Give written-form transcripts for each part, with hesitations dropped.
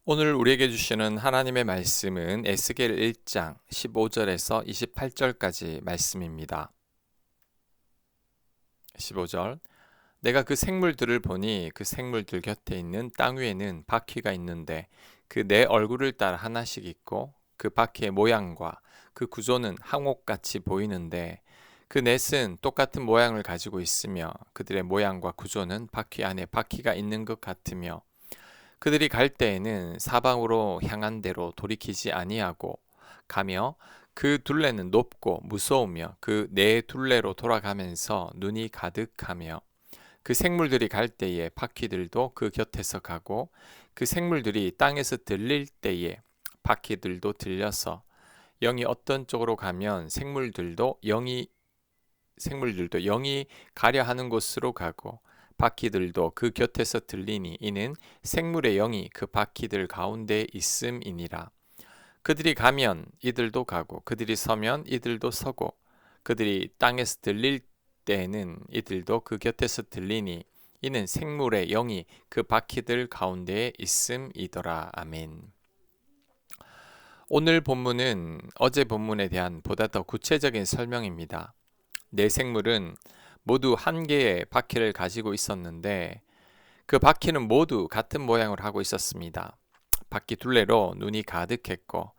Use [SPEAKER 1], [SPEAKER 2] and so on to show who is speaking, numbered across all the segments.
[SPEAKER 1] 오늘 우리에게 주시는 하나님의 말씀은 에스겔 1장 15절에서 28절까지 말씀입니다. 15절 내가 그 생물들을 보니 그 생물들 곁에 있는 땅 위에는 바퀴가 있는데 그 네 얼굴을 따라 하나씩 있고 그 바퀴의 모양과 그 구조는 항옥같이 보이는데 그 넷은 똑같은 모양을 가지고 있으며 그들의 모양과 구조는 바퀴 안에 바퀴가 있는 것 같으며 그들이 갈 때에는 사방으로 향한 대로 돌이키지 아니하고 가며 그 둘레는 높고 무서우며 그 네 둘레로 돌아가면서 눈이 가득하며 그 생물들이 갈 때에 바퀴들도 그 곁에서 가고 그 생물들이 땅에서 들릴 때에 바퀴들도 들려서 영이 어떤 쪽으로 가면 생물들도 영이 가려 하는 곳으로 가고 바퀴들도 그 곁에서 들리니 이는 생물의 영이 그 바퀴들 가운데 있음이니라. 그들이 가면 이들도 가고 그들이 서면 이들도 서고 그들이 땅에서 들릴 때에는 이들도 그 곁에서 들리니 이는 생물의 영이 그 바퀴들 가운데에 있음이더라. 아멘. 오늘 본문은 어제 본문에 대한 보다 더 구체적인 설명입니다. 네 생물은 모두 한 개의 바퀴를 가지고 있었는데 그 바퀴는 모두 같은 모양을 하고 있었습니다. 바퀴 둘레로 눈이 가득했고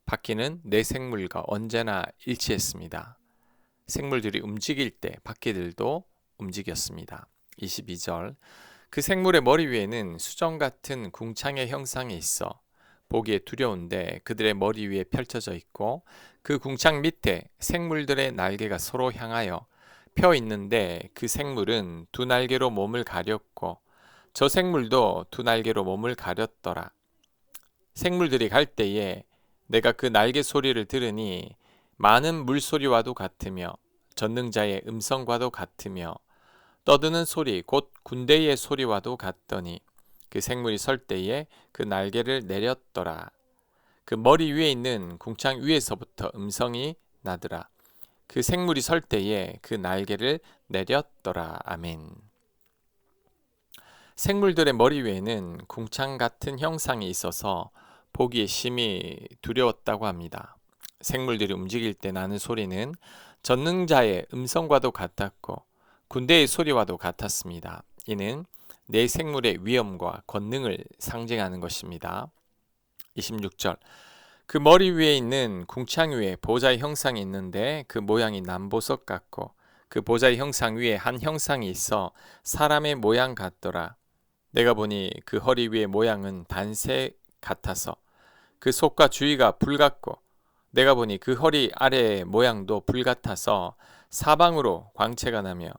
[SPEAKER 1] 바퀴는 네 생물과 언제나 일치했습니다. 생물들이 움직일 때 바퀴들도 움직였습니다. 22절 그 생물의 머리 위에는 수정 같은 궁창의 형상이 있어 보기에 두려운데 그들의 머리 위에 펼쳐져 있고 그 궁창 밑에 생물들의 날개가 서로 향하여 펴 있는데 그 생물은 두 날개로 몸을 가렸고 저 생물도 두 날개로 몸을 가렸더라. 생물들이 갈 때에 내가 그 날개 소리를 들으니 많은 물소리와도 같으며 전능자의 음성과도 같으며 떠드는 소리 곧 군대의 소리와도 같더니 그 생물이 설 때에 그 날개를 내렸더라. 그 머리 위에 있는 궁창 위에서부터 음성이 나더라. 그 생물이 설 때에 그 날개를 내렸더라. 아멘. 생물들의 머리 위에는 궁창 같은 형상이 있어서 보기에 심히 두려웠다고 합니다. 생물들이 움직일 때 나는 소리는 전능자의 음성과도 같았고 군대의 소리와도 같았습니다. 이는 내 생물의 위엄과 권능을 상징하는 것입니다. 26절 그 머리 위에 있는 궁창 위에 보좌의 형상이 있는데 그 모양이 남보석 같고 그 보좌의 형상 위에 한 형상이 있어 사람의 모양 같더라. 내가 보니 그 허리 위의 모양은 단새 같아서 그 속과 주위가 불 같고 내가 보니 그 허리 아래의 모양도 불 같아서 사방으로 광채가 나며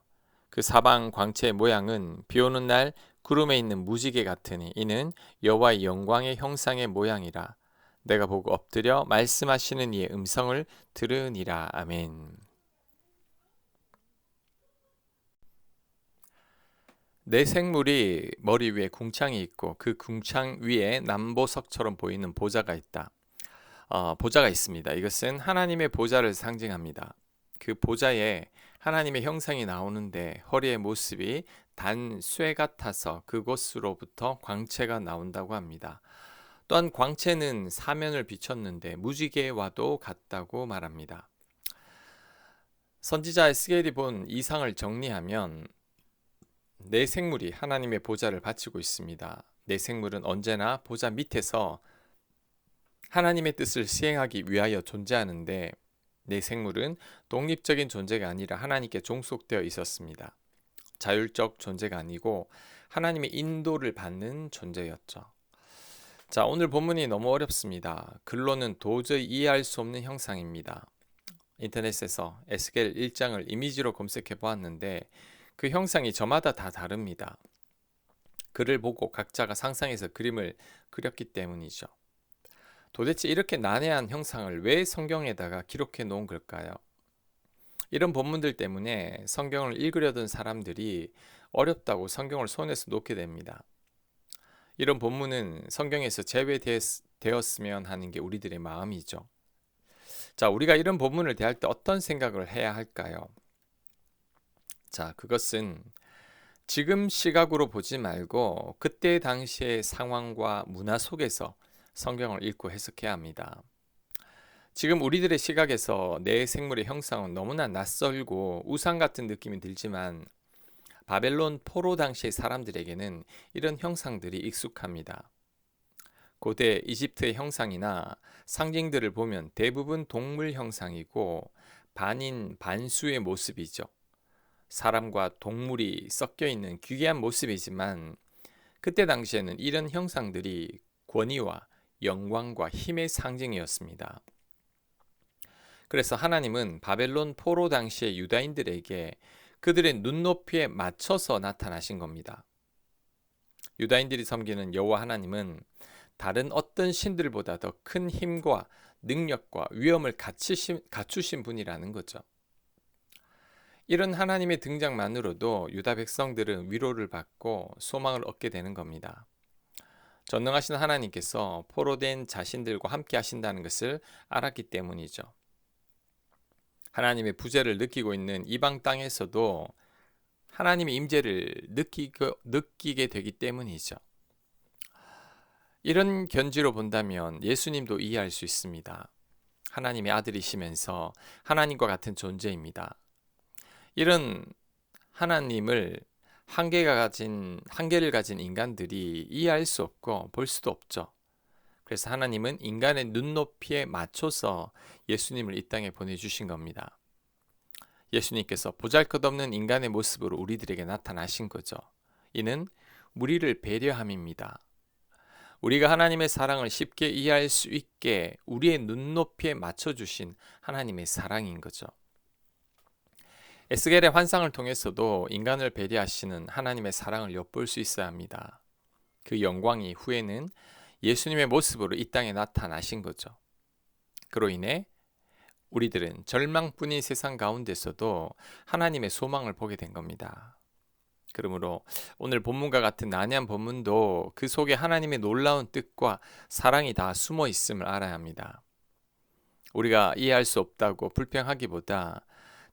[SPEAKER 1] 그 사방 광채의 모양은 비 오는 날 구름에 있는 무지개 같으니 이는 여호와의 영광의 형상의 모양이라. 내가 보고 엎드려 말씀하시는 이의 음성을 들으니라. 아멘. 내 생물이 머리 위에 궁창이 있고 그 궁창 위에 남보석처럼 보이는 보좌가 있다. 보좌가 있습니다. 이것은 하나님의 보좌를 상징합니다. 그 보좌에 하나님의 형상이 나오는데 허리의 모습이 단쇠 같아서 그곳으로부터 광채가 나온다고 합니다. 또한 광채는 사면을 비췄는데 무지개와도 같다고 말합니다. 선지자 에스겔이 본 이상을 정리하면 내 생물이 하나님의 보좌를 바치고 있습니다. 내 생물은 언제나 보좌 밑에서 하나님의 뜻을 시행하기 위하여 존재하는데 내 생물은 독립적인 존재가 아니라 하나님께 종속되어 있었습니다. 자율적 존재가 아니고 하나님의 인도를 받는 존재였죠. 자, 오늘 본문이 너무 어렵습니다. 글로는 도저히 이해할 수 없는 형상입니다. 인터넷에서 에스겔 1장을 이미지로 검색해 보았는데 그 형상이 저마다 다 다릅니다. 글을 보고 각자가 상상해서 그림을 그렸기 때문이죠. 도대체 이렇게 난해한 형상을 왜 성경에다가 기록해 놓은 걸까요? 이런 본문들 때문에 성경을 읽으려던 사람들이 어렵다고 성경을 손에서 놓게 됩니다. 이런 본문은 성경에서 제외되었으면 하는 게 우리들의 마음이죠. 자, 우리가 이런 본문을 대할 때 어떤 생각을 해야 할까요? 자, 그것은 지금 시각으로 보지 말고 그때 당시의 상황과 문화 속에서 성경을 읽고 해석해야 합니다. 지금 우리들의 시각에서 내 생물의 형상은 너무나 낯설고 우상 같은 느낌이 들지만 바벨론 포로 당시의 사람들에게는 이런 형상들이 익숙합니다. 고대 이집트의 형상이나 상징들을 보면 대부분 동물 형상이고 반인 반수의 모습이죠. 사람과 동물이 섞여 있는 기괴한 모습이지만 그때 당시에는 이런 형상들이 권위와 영광과 힘의 상징이었습니다. 그래서 하나님은 바벨론 포로 당시의 유다인들에게 그들의 눈높이에 맞춰서 나타나신 겁니다. 유다인들이 섬기는 여호와 하나님은 다른 어떤 신들보다 더 큰 힘과 능력과 위엄을 갖추신 분이라는 거죠. 이런 하나님의 등장만으로도 유다 백성들은 위로를 받고 소망을 얻게 되는 겁니다. 전능하신 하나님께서 포로된 자신들과 함께 하신다는 것을 알았기 때문이죠. 하나님의 부재를 느끼고 있는 이방 땅에서도 하나님의 임재를 느끼게 되기 때문이죠. 이런 견지로 본다면 예수님도 이해할 수 있습니다. 하나님의 아들이시면서 하나님과 같은 존재입니다. 이런 하나님을 한계를 가진 인간들이 이해할 수 없고 볼 수도 없죠. 그래서 하나님은 인간의 눈높이에 맞춰서 예수님을 이 땅에 보내주신 겁니다. 예수님께서 보잘것없는 인간의 모습으로 우리들에게 나타나신 거죠. 이는 우리를 배려함입니다. 우리가 하나님의 사랑을 쉽게 이해할 수 있게 우리의 눈높이에 맞춰주신 하나님의 사랑인 거죠. 에스겔의 환상을 통해서도 인간을 배려하시는 하나님의 사랑을 엿볼 수 있어야 합니다. 그 영광이 후에는 예수님의 모습으로 이 땅에 나타나신 거죠. 그로 인해 우리들은 절망뿐인 세상 가운데서도 하나님의 소망을 보게 된 겁니다. 그러므로 오늘 본문과 같은 난해한 본문도 그 속에 하나님의 놀라운 뜻과 사랑이 다 숨어 있음을 알아야 합니다. 우리가 이해할 수 없다고 불평하기보다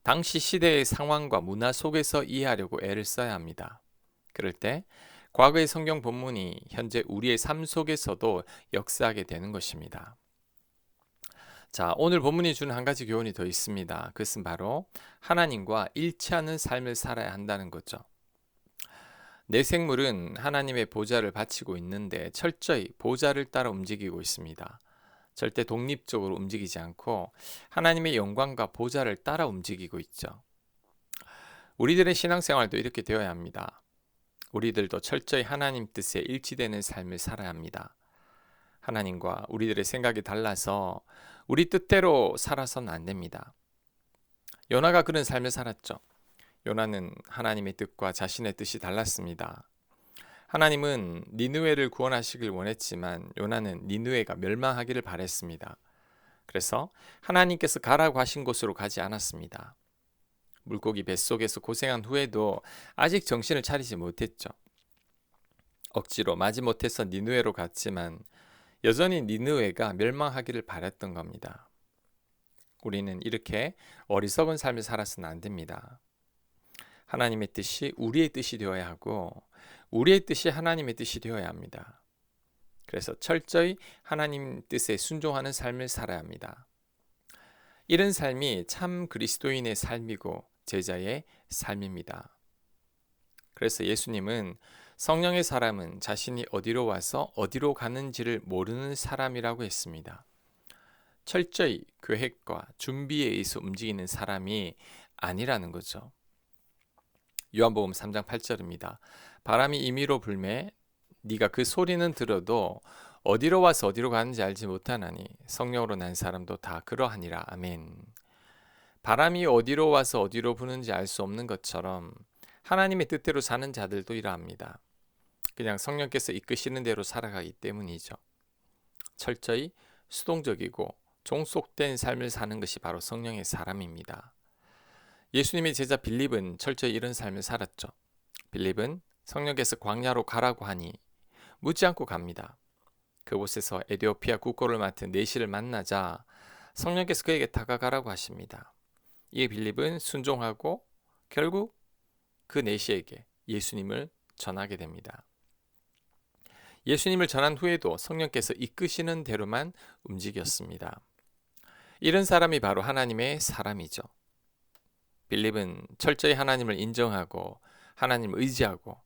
[SPEAKER 1] 당시 시대의 상황과 문화 속에서 이해하려고 애를 써야 합니다. 그럴 때 과거의 성경 본문이 현재 우리의 삶 속에서도 역사하게 되는 것입니다. 자, 오늘 본문이 주는 한 가지 교훈이 더 있습니다. 그것은 바로 하나님과 일치하는 삶을 살아야 한다는 거죠. 내 생물은 하나님의 보좌를 바치고 있는데 철저히 보좌를 따라 움직이고 있습니다. 절대 독립적으로 움직이지 않고 하나님의 영광과 보좌를 따라 움직이고 있죠. 우리들의 신앙생활도 이렇게 되어야 합니다. 우리들도 철저히 하나님 뜻에 일치되는 삶을 살아야 합니다. 하나님과 우리들의 생각이 달라서 우리 뜻대로 살아서는 안 됩니다. 요나가 그런 삶을 살았죠. 요나는 하나님의 뜻과 자신의 뜻이 달랐습니다. 하나님은 니느웨를 구원하시길 원했지만 요나는 니느웨가 멸망하기를 바랬습니다. 그래서 하나님께서 가라고 하신 곳으로 가지 않았습니다. 물고기 뱃속에서 고생한 후에도 아직 정신을 차리지 못했죠. 억지로 마지못해서 니느웨로 갔지만 여전히 니느웨가 멸망하기를 바랬던 겁니다. 우리는 이렇게 어리석은 삶을 살아서는 안 됩니다. 하나님의 뜻이 우리의 뜻이 되어야 하고 우리의 뜻이 하나님의 뜻이 되어야 합니다. 그래서 철저히 하나님 뜻에 순종하는 삶을 살아야 합니다. 이런 삶이 참 그리스도인의 삶이고 제자의 삶입니다. 그래서 예수님은 성령의 사람은 자신이 어디로 와서 어디로 가는지를 모르는 사람이라고 했습니다. 철저히 계획과 준비에 의해서 움직이는 사람이 아니라는 거죠. 요한복음 3장 8절입니다. 바람이 임의로 불매 네가 그 소리는 들어도 어디로 와서 어디로 가는지 알지 못하나니 성령으로 난 사람도 다 그러하니라. 아멘. 바람이 어디로 와서 어디로 부는지 알 수 없는 것처럼 하나님의 뜻대로 사는 자들도 이러합니다. 그냥 성령께서 이끄시는 대로 살아가기 때문이죠. 철저히 수동적이고 종속된 삶을 사는 것이 바로 성령의 사람입니다. 예수님의 제자 빌립은 철저히 이런 삶을 살았죠. 빌립은 성령께서 광야로 가라고 하니 묻지 않고 갑니다. 그곳에서 에디오피아 국고를 맡은 내시를 만나자 성령께서 그에게 다가가라고 하십니다. 이에 빌립은 순종하고 결국 그 내시에게 예수님을 전하게 됩니다. 예수님을 전한 후에도 성령께서 이끄시는 대로만 움직였습니다. 이런 사람이 바로 하나님의 사람이죠. 빌립은 철저히 하나님을 인정하고 하나님을 의지하고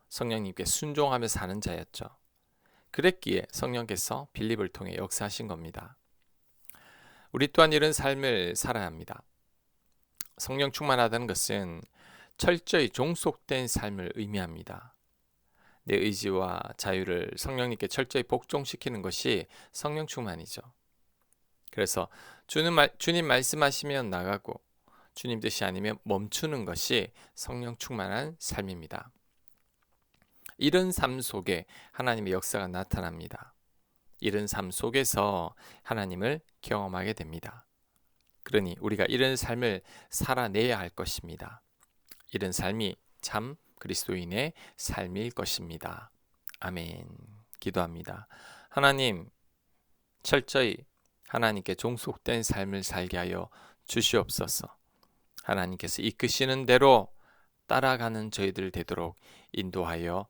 [SPEAKER 1] 성령님께 순종하며 사는 자였죠. 그랬기에 성령께서 빌립을 통해 역사하신 겁니다. 우리 또한 이런 삶을 살아야 합니다. 성령 충만하다는 것은 철저히 종속된 삶을 의미합니다. 내 의지와 자유를 성령님께 철저히 복종시키는 것이 성령 충만이죠. 그래서 주님 말씀하시면 나가고 주님 뜻이 아니면 멈추는 것이 성령 충만한 삶입니다. 이런 삶 속에 하나님의 역사가 나타납니다. 이런 삶 속에서 하나님을 경험하게 됩니다. 그러니 우리가 이런 삶을 살아내야 할 것입니다. 이런 삶이 참 그리스도인의 삶일 것입니다. 아멘. 기도합니다. 하나님, 철저히 하나님께 종속된 삶을 살게 하여 주시옵소서. 하나님께서 이끄시는 대로 따라가는 저희들 되도록 인도하여